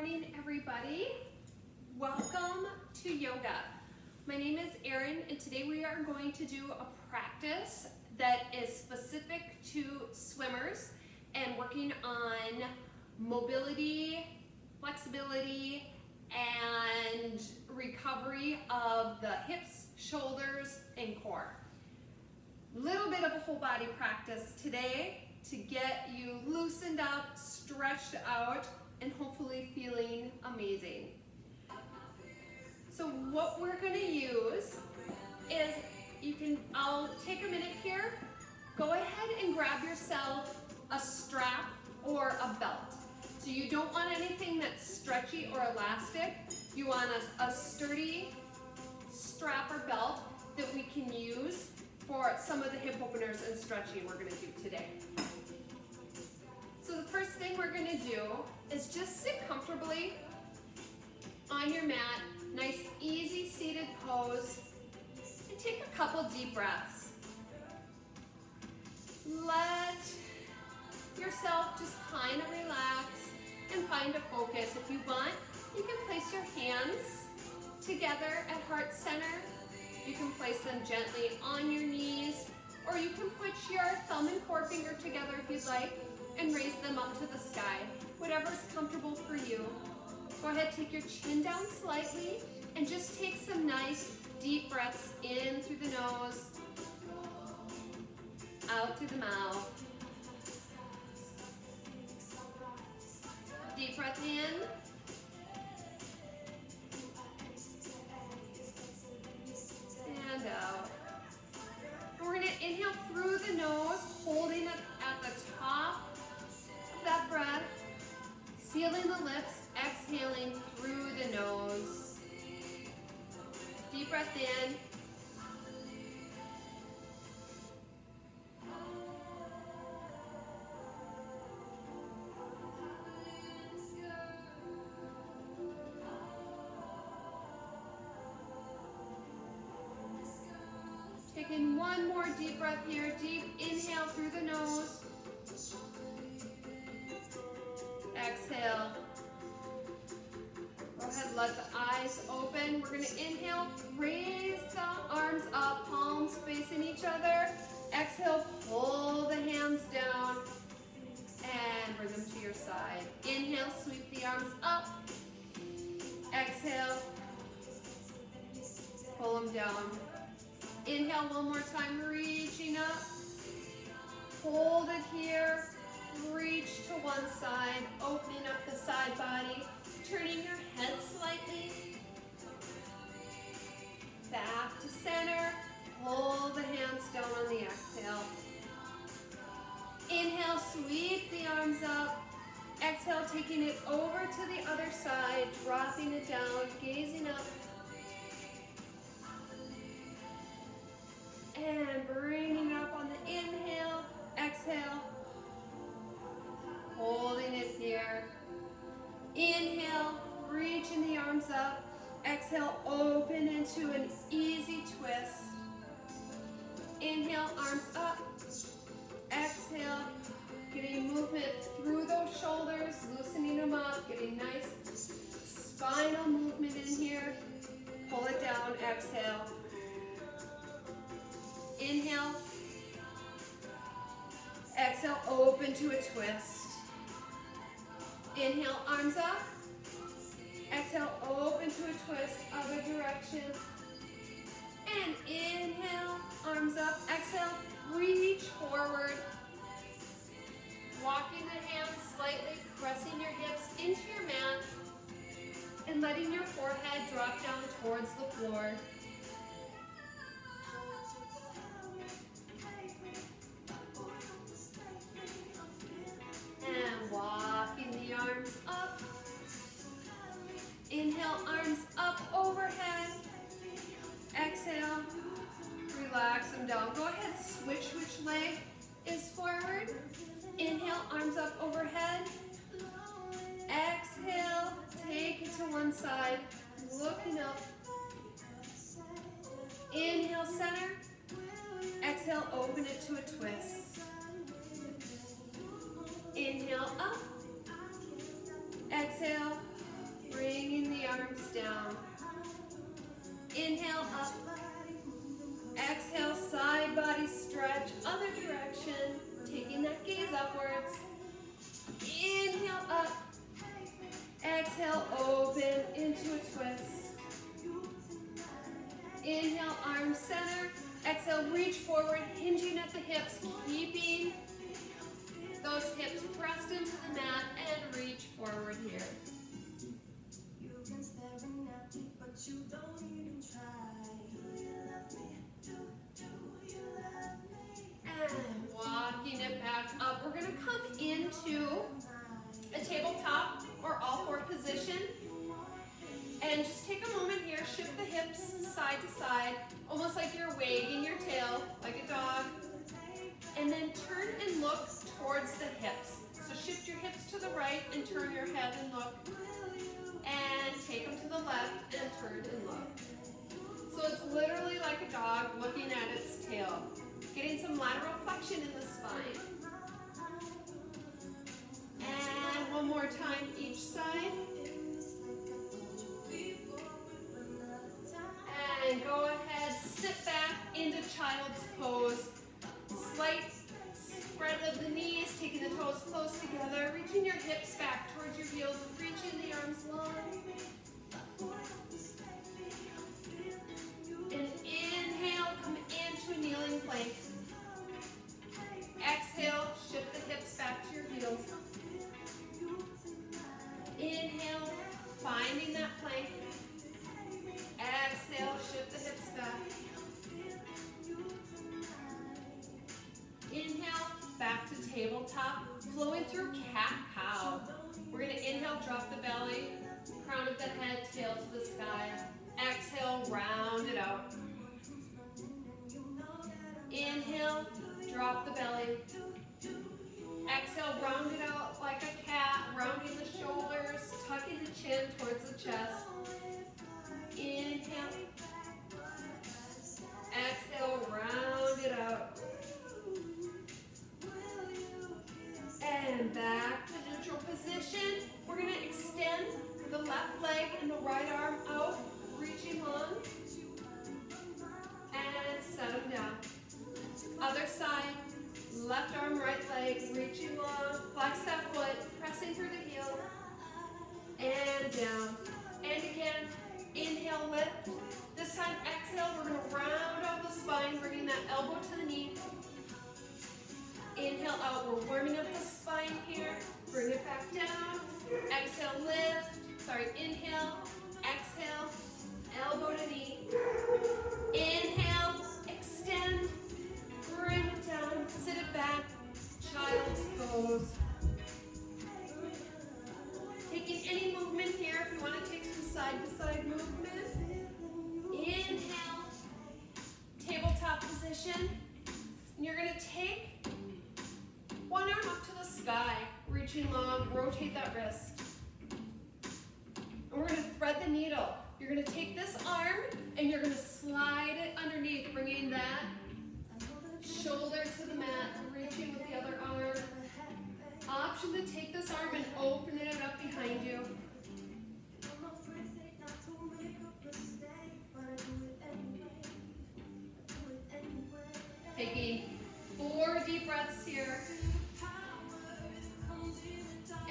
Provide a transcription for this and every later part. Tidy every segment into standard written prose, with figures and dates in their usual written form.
morning, everybody. Welcome to yoga. My name is Erin, and today we are going to do a practice that is specific to swimmers and working on mobility, flexibility, and recovery of the hips, shoulders, and core. Little bit of a whole body practice today to get you loosened up, stretched out, and hopefully feeling amazing. So what we're going to use is, I'll take a minute here, go ahead and grab yourself a strap or a belt. So you don't want anything that's stretchy or elastic. You want a sturdy strap or belt that we can use for some of the hip openers and stretching we're going to do today. So the first thing we're going to do is just sit comfortably on your mat, nice easy seated pose, and take a couple deep breaths. Let yourself just kind of relax and find a focus. If you want, you can place your hands together at heart center. You can place them gently on your knees, or you can put your thumb and forefinger together if you'd like, and raise them up to the sky. Whatever's comfortable for you. Go ahead, take your chin down slightly, and just take some nice deep breaths in through the nose, out through the mouth. Deep breath in. And out. And we're going to inhale through the nose, holding it at the top of that breath, sealing the lips, exhaling through the nose. Deep breath in. Taking one more deep breath here. Deep inhale through the nose. Exhale. Go ahead, let the eyes open. We're going to inhale, raise the arms up, palms facing each other. Exhale, pull the hands down and bring them to your side. Inhale, sweep the arms up. Exhale, pull them down. Inhale one more time, reaching up. Hold it here. Reach to one side, opening up the side body, turning your head slightly. Back to center. Pull the hands down on the exhale. Inhale, sweep the arms up. Exhale, taking it over to the other side, dropping it down, gazing up. And bringing it up on the inhale, exhale. Holding it here. Inhale, reaching the arms up. Exhale, open into an easy twist. Inhale, arms up. Exhale, getting movement through those shoulders, loosening them up, getting nice spinal movement in here. Pull it down, exhale. Inhale. Exhale, open to a twist. Inhale, arms up. Exhale, open to a twist, other direction. And inhale, arms up. Exhale, reach forward. Walking the hands slightly, pressing your hips into your mat, and letting your forehead drop down towards the floor. And walking the arms up. Inhale, arms up overhead. Exhale, relax them down. Go ahead, switch which leg is forward. Inhale, arms up overhead. Exhale, take it to one side, looking up. Inhale, center. Exhale, open it to a twist. Inhale, up. Exhale, Exhale, open into a twist. Inhale, arms center. Exhale, reach forward, hinging at the hips, keeping those hips pressed into the mat, and reach forward here. And walking it back up. We're going to come into a tabletop or all four position. And just take a moment here, shift the hips side to side, almost like you're wagging your tail, like a dog. And then turn and look towards the hips. So shift your hips to the right and turn your head and look. And take them to the left and turn and look. So it's literally like a dog looking at its tail, getting some lateral flexion in the spine. And one more time each side. And go ahead, sit back into child's pose. Slight spread of the knees, taking the toes close together, reaching your hips back towards your heels, reaching the arms long. And inhale, come into a kneeling plank. Exhale, shift the hips back to your heels. Inhale, finding that plank. Exhale, shift the hips back. Inhale, back to tabletop, flowing through cat-cow. We're going to inhale, drop the belly, crown of the head, tail to the sky. Exhale, round it out. Inhale, drop the belly. Exhale, round it out like a cat, rounding the shoulders, tucking the chin towards the chest. Inhale. Exhale, round it out. And back to neutral position. We're going to extend the left leg and the right arm out, reaching long. And set them down. Other side, left arm, right leg, reaching long. Flex that foot, pressing through the heel. And down. And again, inhale, lift. This time, exhale, we're going to round out the spine, bringing that elbow to the knee. Inhale out, we're warming up the spine here. Bring it back down. Exhale, lift. Sorry, inhale, exhale, elbow to knee. Inhale, extend, bring it down, sit it back, child's pose. Taking any movement here, if you want to take some side-to-side movement. Inhale, tabletop position. And you're going to take one arm up to the sky, reaching long, rotate that wrist. And we're going to thread the needle. You're going to take this arm and you're going to slide it underneath, bringing that shoulder to the mat, reaching with the other arm. Option to take this arm and open it up behind you. Taking 4 deep breaths here.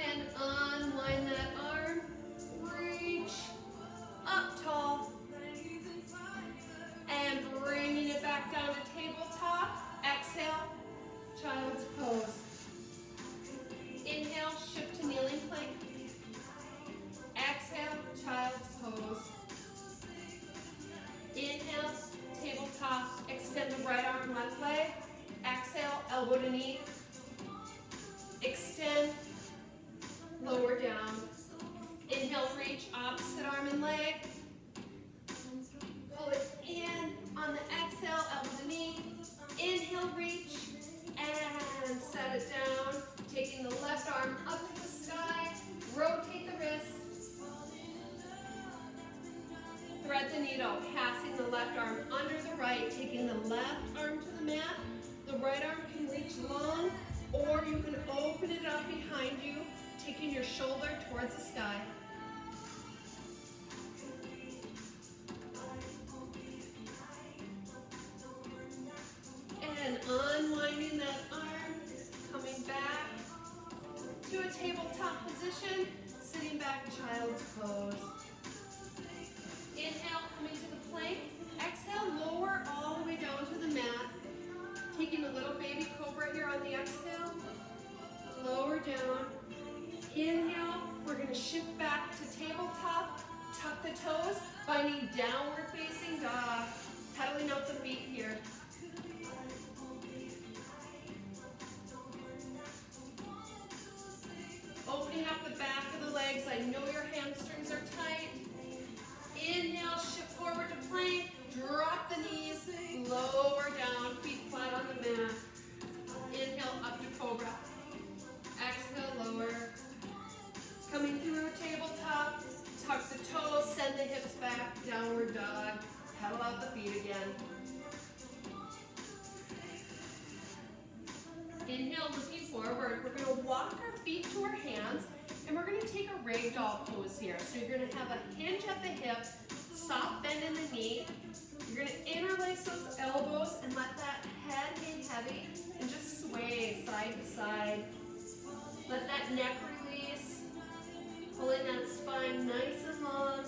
And unwind that arm. Reach up tall. And bringing it back down to tabletop. Exhale, child's pose. Inhale, shift to kneeling plank. Exhale, child's pose. Inhale, tabletop. Extend the right arm, left leg. Exhale, elbow to knee. Extend, lower down. Inhale, reach, opposite arm and leg. Pull it in on the exhale, elbow to knee. Inhale, reach, and set it down. Taking the left arm up to the sky. Rotate the wrist. Thread the needle, passing the left arm under the right, taking the left arm to the mat. The right arm can reach long, or you can open it up behind you, taking your shoulder towards the sky. And unwinding that arm, coming back to a tabletop position, sitting back child's pose. Inhale, coming to the plank. Exhale, lower all the way down to the mat. Taking a little baby cobra here on the exhale. Lower down. Inhale, we're going to shift back to tabletop. Tuck the toes, finding downward facing dog. Pedaling out the feet here. Opening up the back of the legs. I know your hamstrings are tight. Inhale, shift forward to plank. Drop the knees. Lower down, feet flat on the mat. Inhale, up to cobra. Exhale, lower. Coming through tabletop. Tuck the toes, send the hips back. Downward dog. Pedal out the feet again. Inhale, looking forward. We're going to walk our feet to our hands, and we're going to take a ragdoll pose here. So you're going to have a hinge at the hip, soft bend in the knee. You're going to interlace those elbows and let that head hang heavy and just sway side to side. Let that neck release. Pulling that spine nice and long.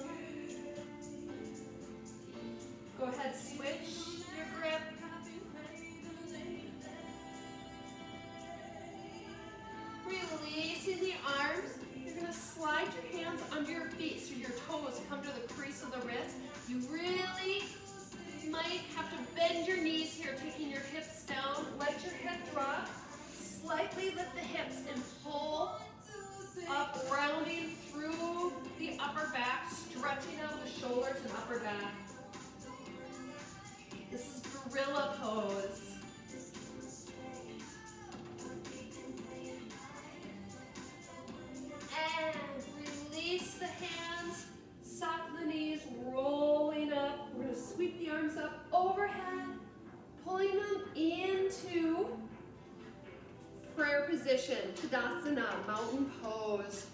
Go ahead, switch your grip. Releasing the arms. You're going to slide your hands under your feet so your toes come to the crease of the wrist. You really might have to bend your knees here, taking your hips down. Let your head drop. Slightly lift the hips and pull up, rounding through the upper back, stretching out the shoulders and upper back. This is gorilla pose. And release the hands, soften the knees, rolling up. We're going to sweep the arms up overhead, pulling them into prayer position, Tadasana, mountain pose.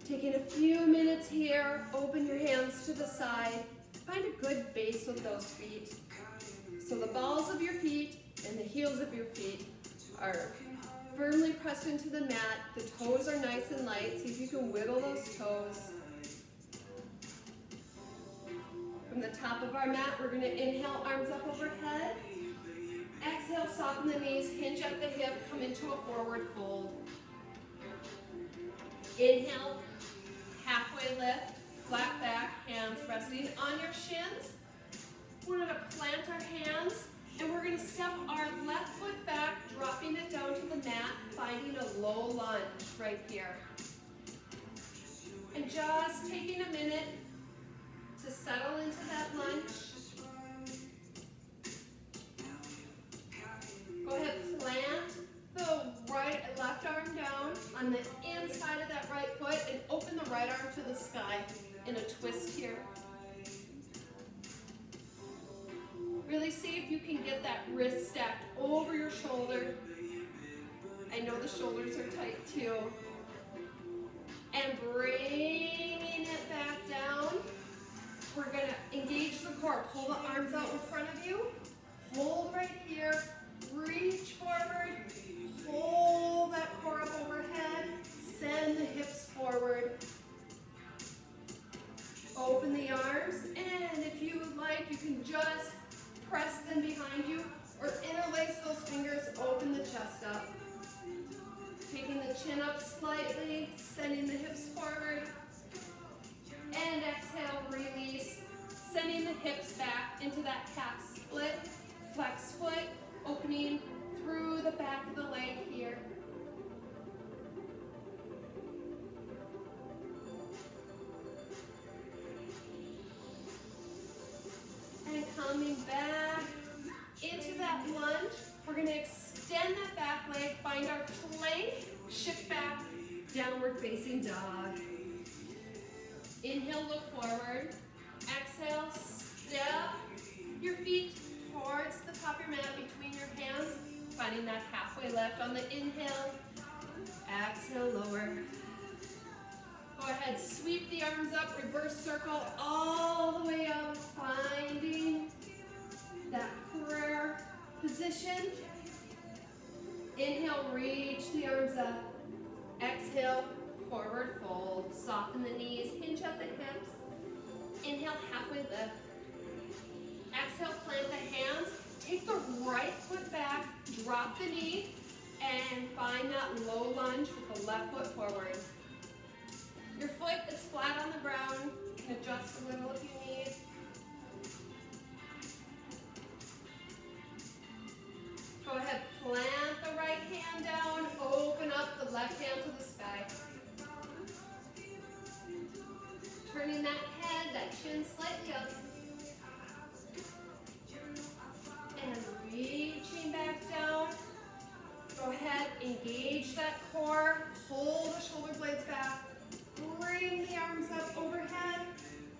Taking a few minutes here, open your hands to the side. Find a good base with those feet. So the balls of your feet and the heels of your feet are firmly pressed into the mat. The toes are nice and light. See if you can wiggle those toes. From the top of our mat, we're going to inhale, arms up overhead. Exhale, soften the knees, hinge at the hip, come into a forward fold. Inhale, halfway lift, flat back, hands resting on your shins. We're going to plant our hands, and we're going to step our left foot back, dropping it down to the mat, finding a low lunge right here. And just taking a minute to settle into that lunge. Go ahead, plant the left arm down on the inside of that right foot and open the right arm to the sky in a twist here. Really see if you can get that wrist stacked over your shoulder. I know the shoulders are tight too. And bringing it back down. We're going to engage the core. Pull the arms out in front of you. Hold right here. Reach forward. Pull that core up overhead. Send the hips forward. Open the arms. And if you would like, you can just press them behind you or interlace those fingers. Open the chest up. Taking the chin up slightly. Sending the hips forward. And exhale, release. Sending the hips back into that calf split. Flex foot. Opening through the back of the leg here. And coming back into that lunge, we're going to extend that back leg, find our plank, shift back, downward facing dog. Inhale, look forward. Exhale, step your feet towards the top of your mat between your hands, finding that halfway lift on the inhale. Exhale, lower. Go ahead, sweep the arms up, reverse circle all the way up, finding that prayer position. Inhale, reach the arms up. Exhale, forward fold. Soften the knees, hinge at the hips. Inhale, halfway lift. Exhale, plant the hands. Take the right foot back, drop the knee, and find that low lunge with the left foot forward. Your foot is flat on the ground. You can adjust a little if you need. Go ahead, plant the right hand down, open up the left hand to the sky. Turning that head, that chin slightly up. And reaching back down. Go ahead, engage that core, pull the shoulder blades back, bring the arms up overhead,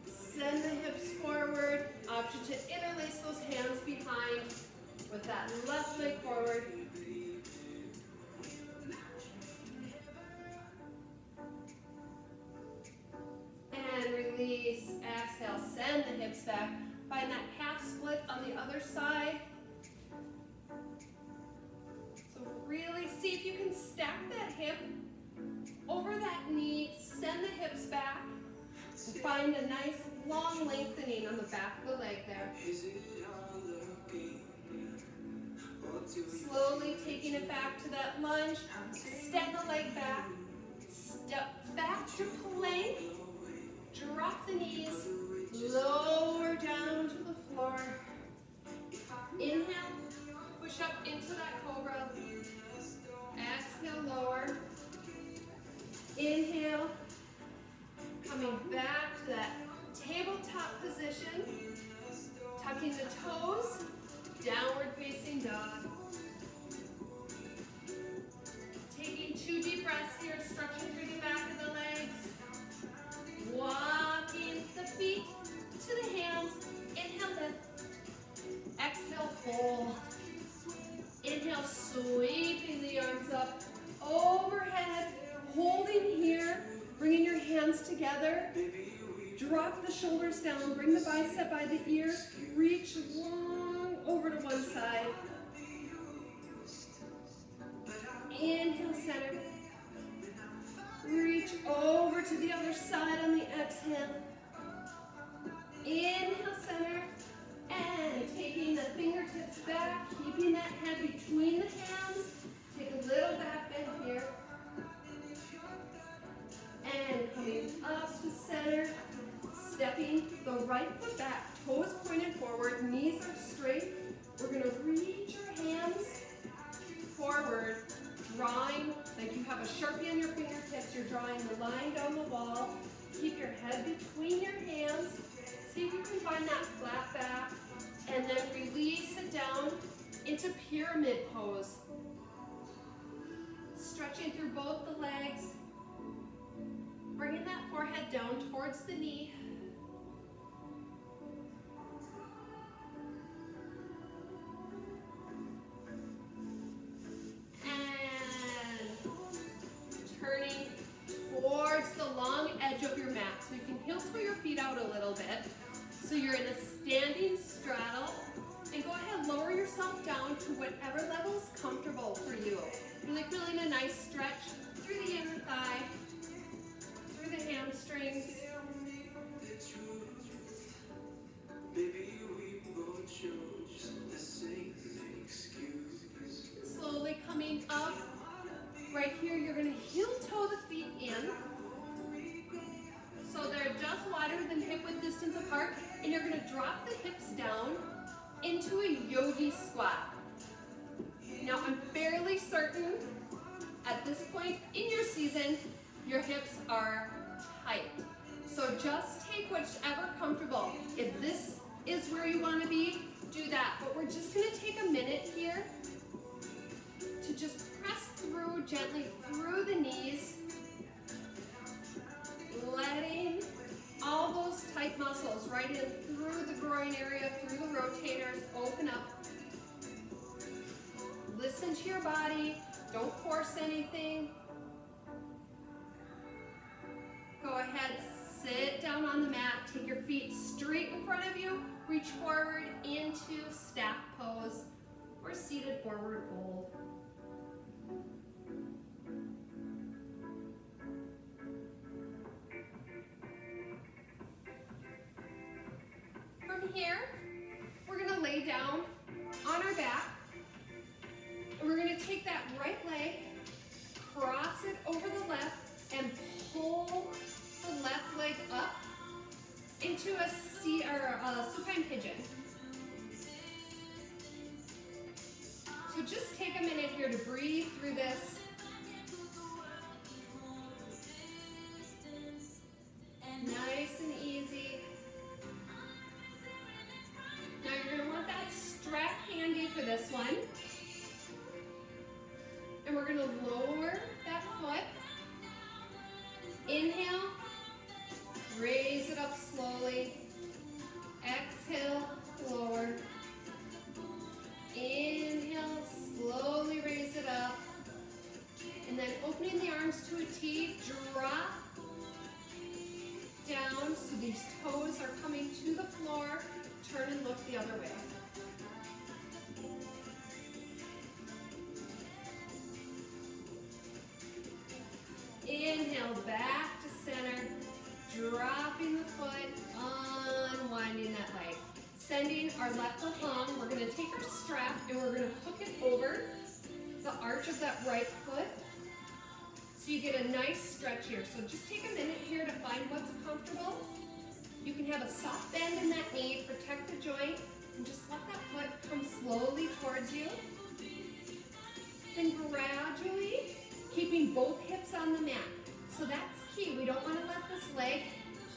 send the hips forward. Option to interlace those hands behind with that left leg forward. And release, exhale, send the hips back. Find that half split on the other side. So really see if you can stack that hip over that knee, send the hips back, and find a nice long lengthening on the back of the leg there. Slowly taking it back to that lunge, step the leg back, step back to plank, drop the knees, lower down to the floor. Inhale, push up into that cobra. Exhale, lower. Inhale, coming back to that tabletop position, tucking the toes, downward facing dog. Taking 2 deep breaths here, stretching through the back of the legs. Walking the feet to the hands. Inhale, lift. Exhale, fold. Inhale, sweeping the arms up overhead, holding here, bringing your hands together. Drop the shoulders down, bring the bicep by the ears, reach long over to one side. Inhale, center. Reach over to the other side on the exhale. Inhale, center. And taking the fingertips back, keeping that head between the hands. Take a little back bend here. And coming up to center. Stepping the right foot back, toes pointed forward, knees are straight. We're going to reach your hands forward, drawing like you have a Sharpie on your fingertips. You're drawing the line down the wall. Keep your head between your hands. See if you can find that flat back. And then release it down into pyramid pose. Stretching through both the legs. Bringing that forehead down towards the knee. Turning towards the long edge of your mat. So you can heel toe your feet out a little bit. So you're in a standing straddle. And go ahead, lower yourself down to whatever level is comfortable for you. Really feeling a nice stretch through the inner thigh, through the hamstrings. Slowly coming up. Right here, you're going to heel toe the feet in. So they're just wider than hip width distance apart. And you're going to drop the hips down into a yogi squat. Now, I'm fairly certain at this point in your season, your hips are tight. So just take whichever comfortable. If this is where you want to be, do that. But we're just going to take a minute here to just press through gently through the knees, letting all those tight muscles right in through the groin area, through the rotators, open up. Listen to your body. Don't force anything. Go ahead, sit down on the mat. Take your feet straight in front of you. Reach forward into staff pose or seated forward fold. here, we're gonna lay down on our back, and we're gonna take that right leg, cross it over the left, and pull the left leg up into a supine pigeon. So just take a minute here to breathe through this. Nice and easy. Now you're going to want that strap handy for this one. And we're going to lower that foot. Inhale, raise it up slowly. Exhale, lower. Inhale, slowly raise it up. And then opening the arms to a T, drop down so these toes are coming to the floor. Turn and look the other way. Inhale, back to center, dropping the foot, unwinding that leg. Sending our left foot long, we're going to take our strap and we're going to hook it over the arch of that right foot so you get a nice stretch here. So just take a minute here to find what's comfortable. You can have a soft bend in that knee, protect the joint, and just let that foot come slowly towards you. Then gradually, keeping both hips on the mat. So that's key. We don't want to let this leg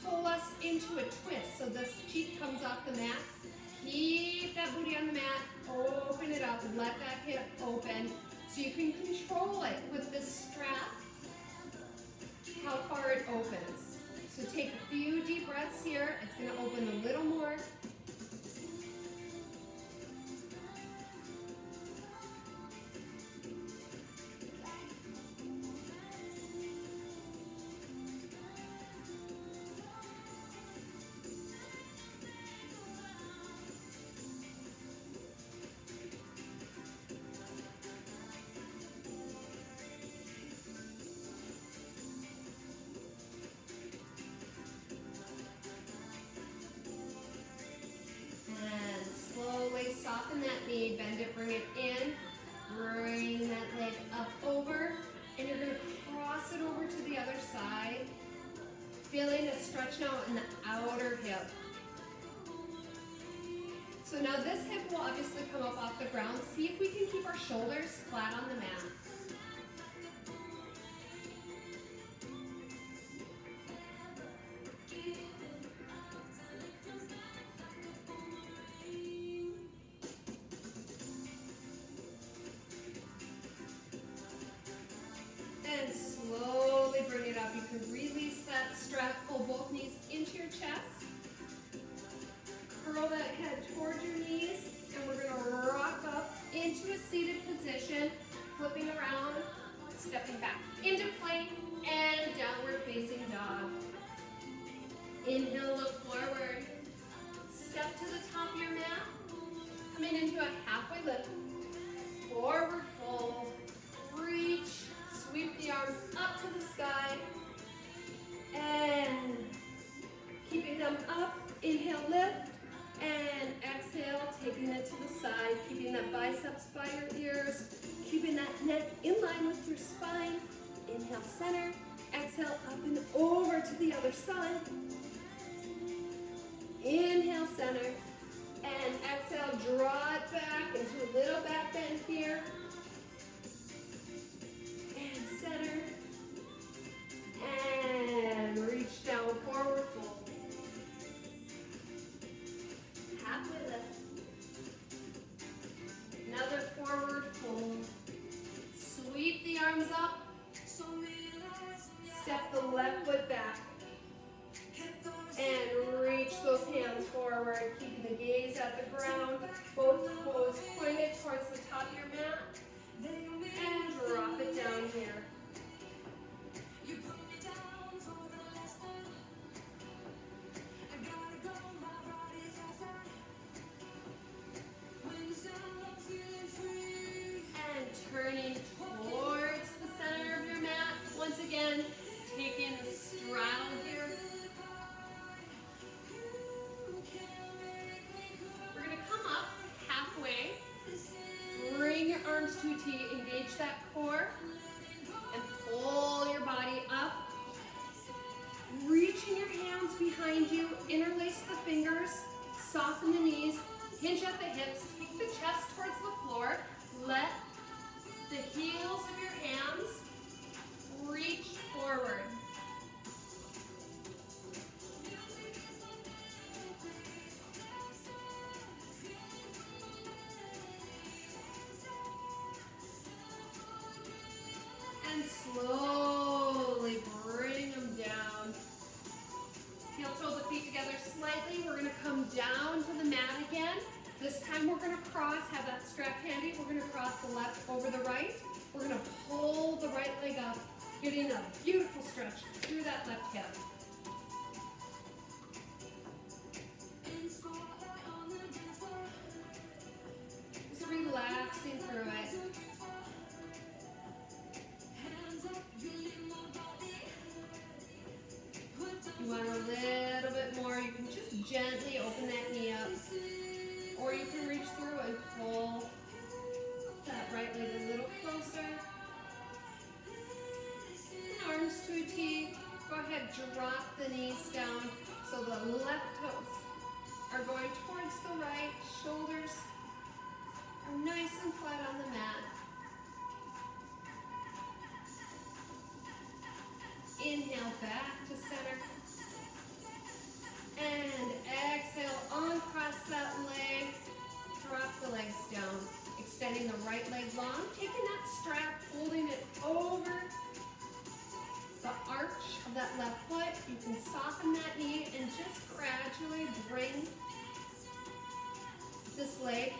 pull us into a twist. So this cheek comes off the mat. Keep that booty on the mat. Open it up. Let that hip open. So you can control it with this strap, how far it opens. So take a few deep breaths here. It's going to open a little more. Soften that knee, bend it, bring it in, bring that leg up over, and you're going to cross it over to the other side, feeling a stretch now in the outer hip. So now this hip will obviously come up off the ground. See if we can keep our shoulders flat on the mat. And slowly bring it up. You can release that strap, pull both knees into your chest. Curl that head towards your knees, and we're going to rock up into a seated position, flipping around, stepping back into plank, and downward facing dog. Inhale, look forward. Step to the top of your mat, coming into a halfway lift. Forward fold, reach. Sweep the arms up to the sky, and keeping them up, inhale, lift, and exhale, taking it to the side, keeping that biceps by your ears, keeping that neck in line with your spine. Inhale, center, exhale, up and over to the other side. Inhale, center, and exhale, draw it back into a little back bend here. Center, and reach down, forward fold. Halfway lift. Another forward fold. Sweep the arms up. Step the left foot back. And reach those hands forward, keeping the gaze at the ground. Both toes pointed towards the top of your mat. And drop it down here. And turning towards the center of your mat. Once again, taking the straddle here. engage that core and pull your body up. Reaching your hands behind you, interlace the fingers, soften the knees, hinge at the hips, take the chest towards the floor. Let the heels of your hands reach forward. And slowly bring them down. Heel toe the feet together slightly. We're going to come down to the mat again. This time we're going to cross, have that strap handy. We're going to cross the left over the right. We're going to pull the right leg up, getting a beautiful stretch through that left hip. Just relaxing through it. You want a little bit more, you can just gently open that knee up, or you can reach through and pull that right leg a little closer. And arms to a T. Go ahead, drop the knees down so the left toes are going towards the right. Shoulders are nice and flat on the mat. Inhale back to center. And exhale, uncross that leg. Drop the legs down. Extending the right leg long. Taking that strap, holding it over the arch of that left foot. You can soften that knee and just gradually bring this leg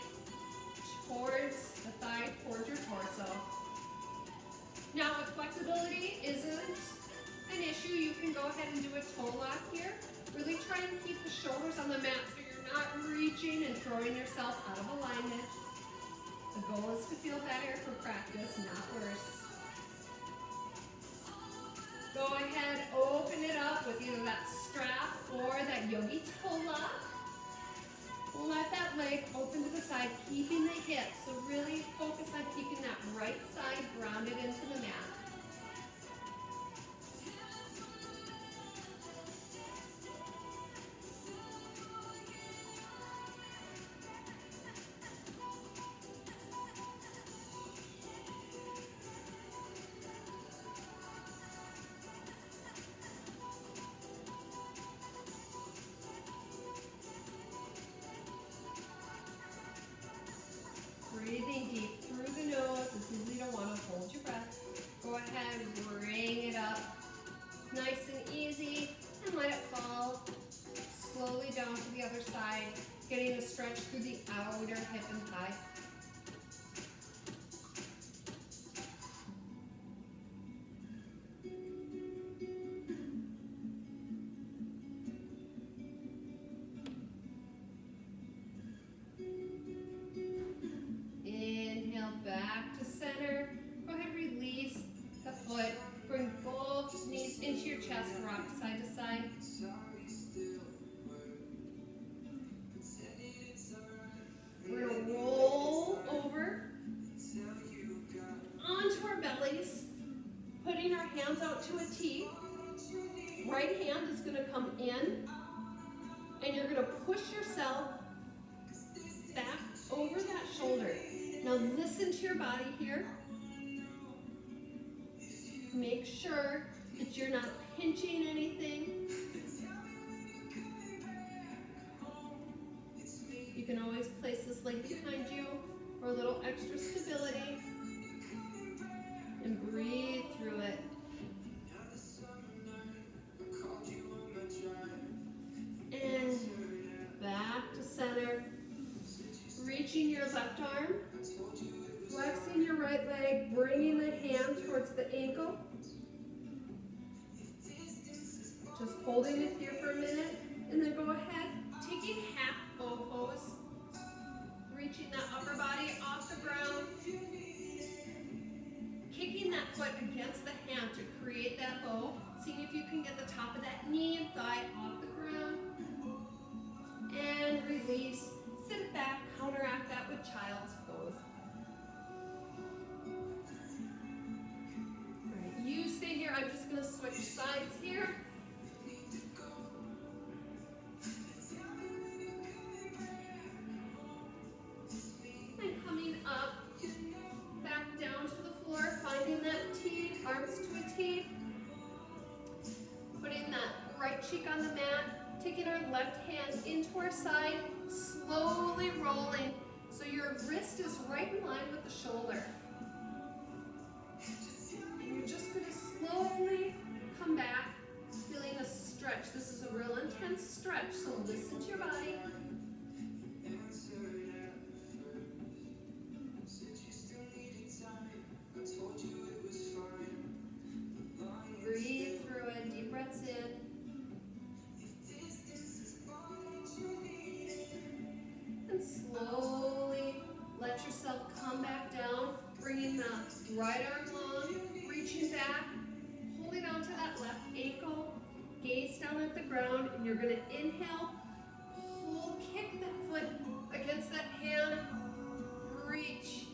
towards the thigh, towards your torso. Now, if flexibility isn't an issue, you can go ahead and do a toe lock here. Really try and keep the shoulders on the mat so you're not reaching and throwing yourself out of alignment. The goal is to feel better for practice, not worse. Go ahead, open it up with either that strap or that yogi toe lock. Let that leg open to the side, keeping the hips. So really focus on keeping that right side grounded into the mat. Breathing deep through the nose. It's easy to want to hold your breath. Go ahead, bring it up. Nice and easy. And let it fall slowly down to the other side. Getting a stretch through the outer hip and thigh. Back to center. Go ahead, release the foot. Bring both knees into your chest, rock side to side. We're going to roll over onto our bellies, putting our hands out to a T. Right hand is going to come in, and you're going to push yourself back over that shoulder. Now listen to your body here. Make sure that you're not pinching anything. You can always place this leg behind you for a little extra stability. And breathe through it. And back to center. Reaching your left arm. Flexing your right leg, bringing the hand towards the ankle. Just holding it here for a minute, and then go ahead, taking half bow pose, reaching that upper body off the ground, kicking that foot against the hand to create that bow, seeing if you can get the top of that knee and thigh off the ground, and release, sit back, counteract that with child's pose. switch sides here. And coming up, back down to the floor, finding that T, arms to a T. Putting that right cheek on the mat, taking our left hand into our side, slowly rolling so your wrist is right in line with the shoulder. And you're just going to slowly come back, feeling a stretch. This is a real intense stretch, so listen to your body. Breathe through it, deep breaths in. And slowly let yourself come back down, bringing that right arm long, reaching back, holding on to that left ankle, gaze down at the ground, and you're going to inhale, pull, kick that foot against that hand, reach.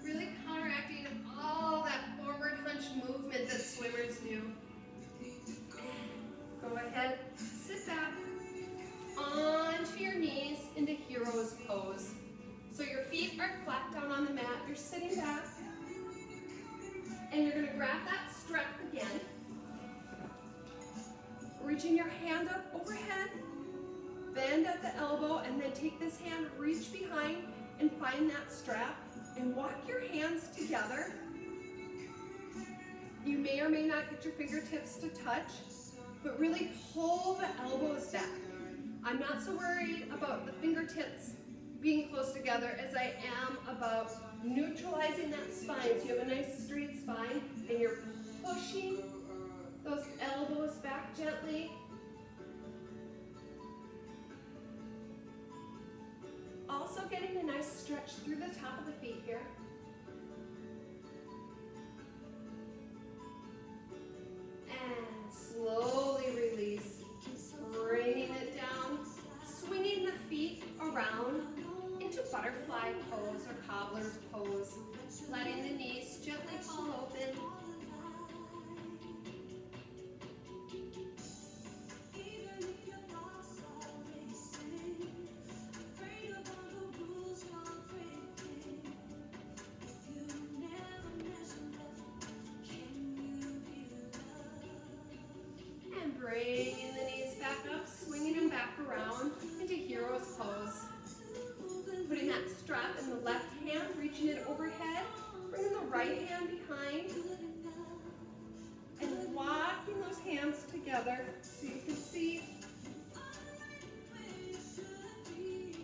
Really counteracting all that forward hunch movement that swimmers do. Go ahead, sit back onto your knees into hero's pose. So your feet are flat down on the mat, you're sitting back, and you're going to grab that strap again, reaching your hand up overhead, bend at the elbow, and then take this hand, reach behind, and find that strap, and walk your hands together. You may or may not get your fingertips to touch, but really pull the elbows back. I'm not so worried about the fingertips being close together as I am about neutralizing that spine. So you have a nice straight spine, and you're pushing those elbows back gently. Also getting a nice stretch through the top of the feet here. And slowly release, bringing it down, swinging the feet around into butterfly pose or cobbler's pose, letting the knees gently fall open. Bringing the knees back up, swinging them back around into hero's pose. Putting that strap in the left hand, reaching it overhead, bringing the right hand behind, and walking those hands together so you can see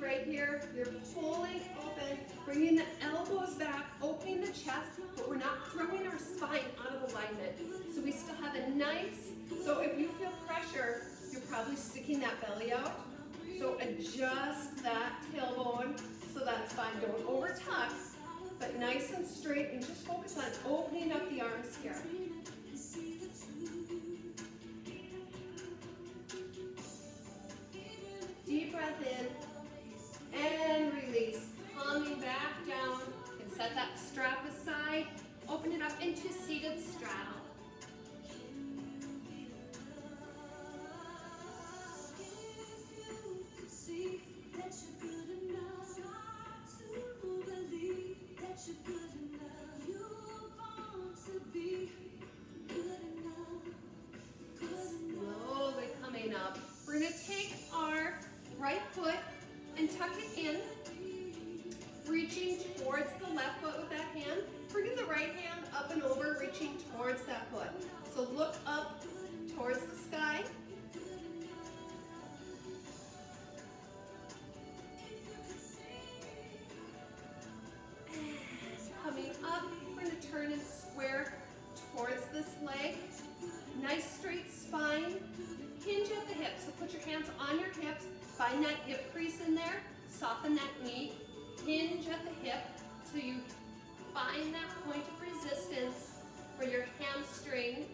right here, you're pulling open, bringing the elbows back, opening the chest, but we're not throwing our spine out of alignment. So we still have a nice, so if you feel pressure, you're probably sticking that belly out. So adjust that tailbone so that's fine. Don't over tuck, but nice and straight, and just focus on opening up the arms here. Deep breath in and release. Coming back down, and set that strap aside. Open it up into seated straddle. Slowly coming up. We're going to take our right foot and tuck it in, reaching towards the left foot with that hand, bringing the right hand up and over, reaching towards that foot. So look up towards the sky. And coming up, we're going to turn and square towards this leg. Nice straight spine. Hinge at the hips. So put your hands on your hips. Find that hip crease in there. Soften that knee. Hinge at the hip till you find that point of resistance where your hamstring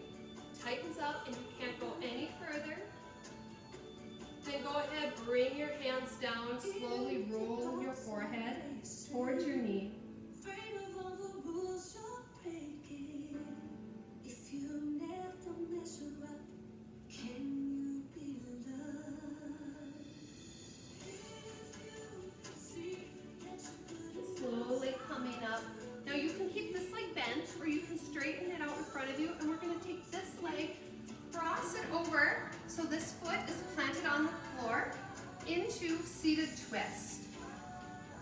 tightens up and you can't go any further. Then go ahead, bring your hands down, slowly roll your forehead towards your knee. can straighten it out in front of you, and we're gonna take this leg, cross it over, so this foot is planted on the floor, into seated twist.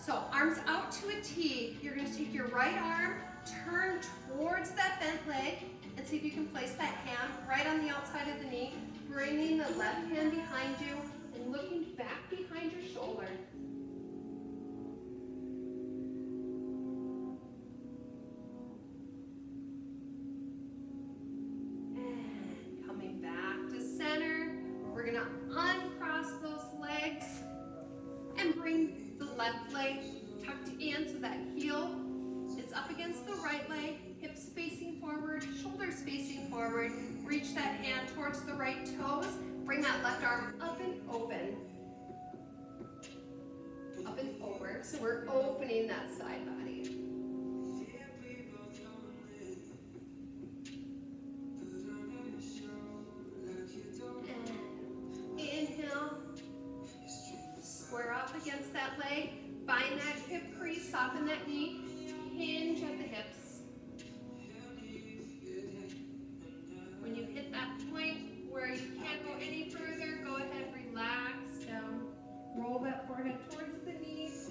So arms out to a T. You're gonna take your right arm, turn towards that bent leg, and see if you can place that hand right on the outside of the knee, bringing the left hand behind you and looking back behind your shoulder. And coming back to center, we're gonna uncross those legs and bring the left leg tucked in so that heel is up against the right leg, hips facing forward, shoulders facing forward. Reach that hand towards the right toes. Bring that left arm up and open. Up and over. So we're opening that side body. And inhale. Square up against that leg. Bind that hip crease, soften that knee. Hinge at the hips. When you hit that point where you can't go any further, go ahead, relax down. Roll that forehead towards the knees.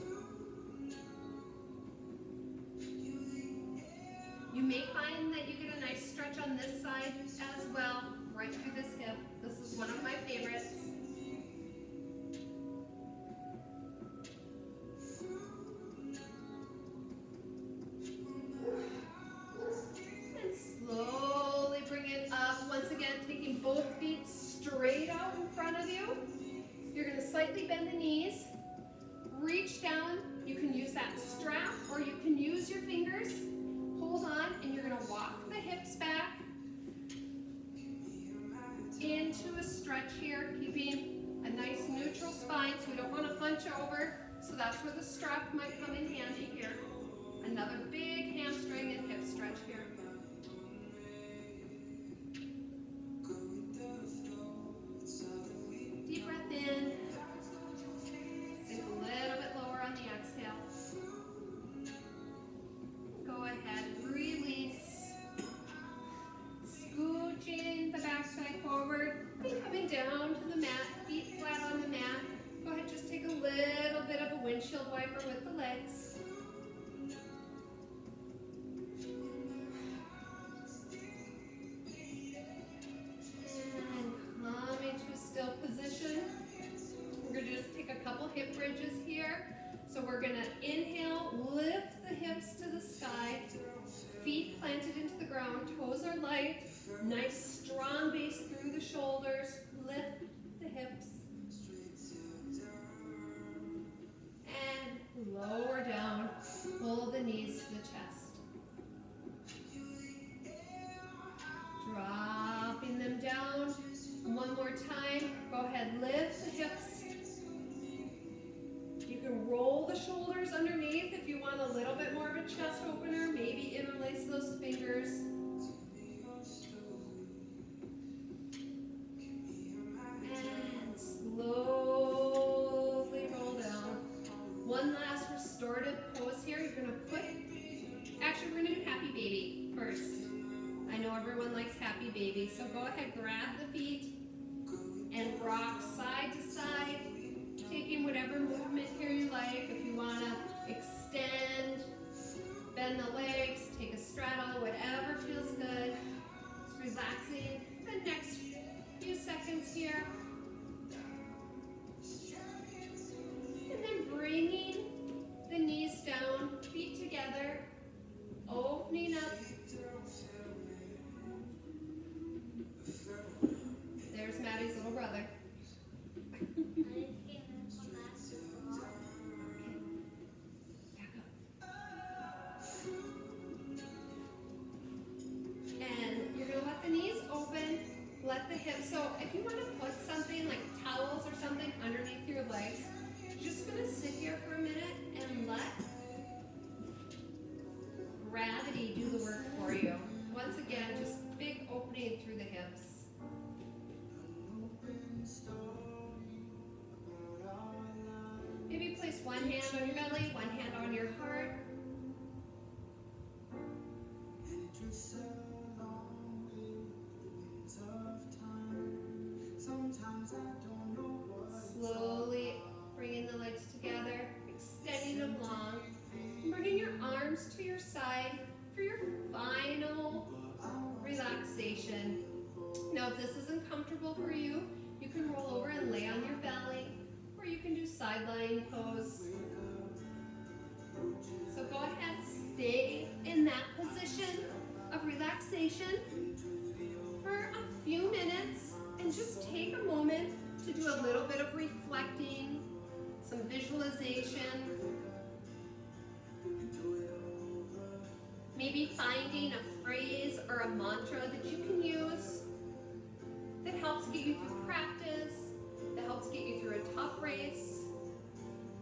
You may find that you get a nice stretch on this side as well, right through this hip. This is one of my favorites. Both feet straight out in front of you. You're going to slightly bend the knees. Reach down. You can use that strap or you can use your fingers. Hold on, and you're going to walk the hips back into a stretch here, keeping a nice neutral spine so we don't want to hunch over. So that's where the strap might come in handy here. Another big hamstring and hip stretch here. Deep breath in. Sink a little bit lower on the exhale. Go ahead, release. Scooching the backside forward. Coming down to the mat, feet flat on the mat. Go ahead, just take a little bit of a windshield wiper with the legs. Position. We're going to just take a couple hip bridges here. So we're going to inhale, lift the hips to the sky, feet planted into the ground, toes are light, nice strong base through the shoulders, lift the hips, and lower down, pull the knees to the chest. Dropping them down. One more time, go ahead, lift the hips. You can roll the shoulders underneath if you want a little bit more of a chest opener, maybe interlace those fingers. And slowly roll down. One last restorative pose here. You're gonna put, actually we're gonna do happy baby first. I know everyone likes happy baby, so go ahead, grab the feet and rock side to side, taking whatever movement here you like. If you want to extend, bend the legs, take a straddle, whatever feels good. Just relaxing the next few seconds here. And then bringing the knees down, feet together, opening up. There's Maddie's little brother. And you're going to let the knees open, let the hips. So if you want to put something like towels or something underneath your legs, you're just going to sit here for a minute and let gravity do the work for you. Once again, just big opening through the hips. Maybe place one hand on your belly, one hand on your heart. Slowly bringing the legs together, extending them long, and bringing your arms to your side for your final relaxation. Now, if this isn't comfortable for you, you can roll over and lay on your belly, or you can do side lying pose. So go ahead, stay in that position of relaxation for a few minutes and just take a moment to do a little bit of reflecting, some visualization, maybe finding a phrase or a mantra that you can use that helps get you through practice, that helps get you through a tough race.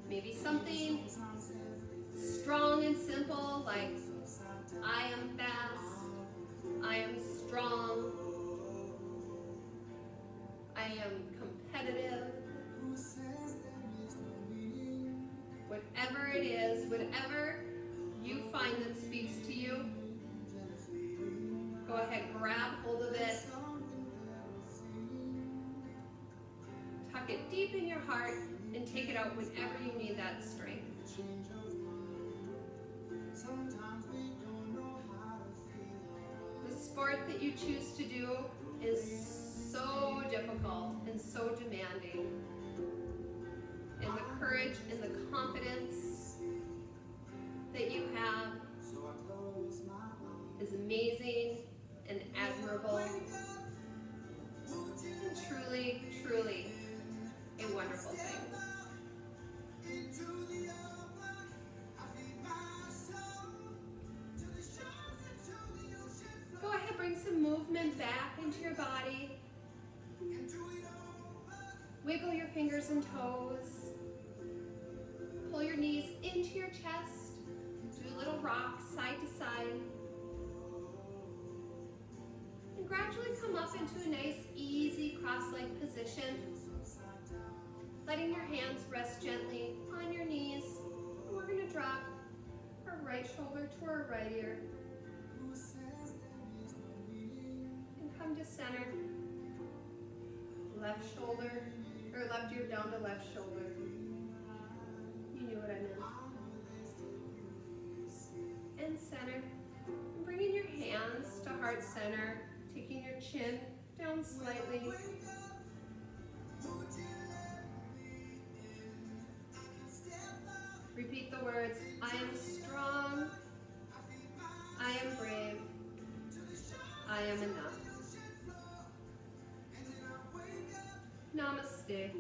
Maybe something strong and simple like, I am fast, I am strong, I am competitive. Whatever it is, whatever you find that speaks to you, go ahead, grab hold of it. Tuck it deep in your heart and take it out whenever you need that strength. The sport that you choose to do is so difficult and so demanding. And the courage and the confidence that you have is amazing and admirable and truly, truly a wonderful thing. Go ahead, bring some movement back into your body. Wiggle your fingers and toes. Pull your knees into your chest. Do a little rock side to side. And gradually come up into a nice, easy cross-legged position. Letting your hands rest gently on your knees. And we're going to drop our right shoulder to our right ear. And come to center. Left shoulder, or left ear down to left shoulder. You knew what I meant. And center. And bringing your hands to heart center, taking your chin down slightly. Repeat the words, I am strong, I am brave, I am enough. Namaste.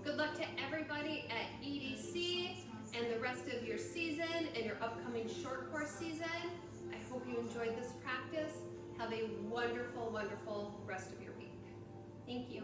Good luck to everybody at EDC and the rest of your season and your upcoming short course season. I hope you enjoyed this practice. Have a wonderful, wonderful rest of your week. Thank you.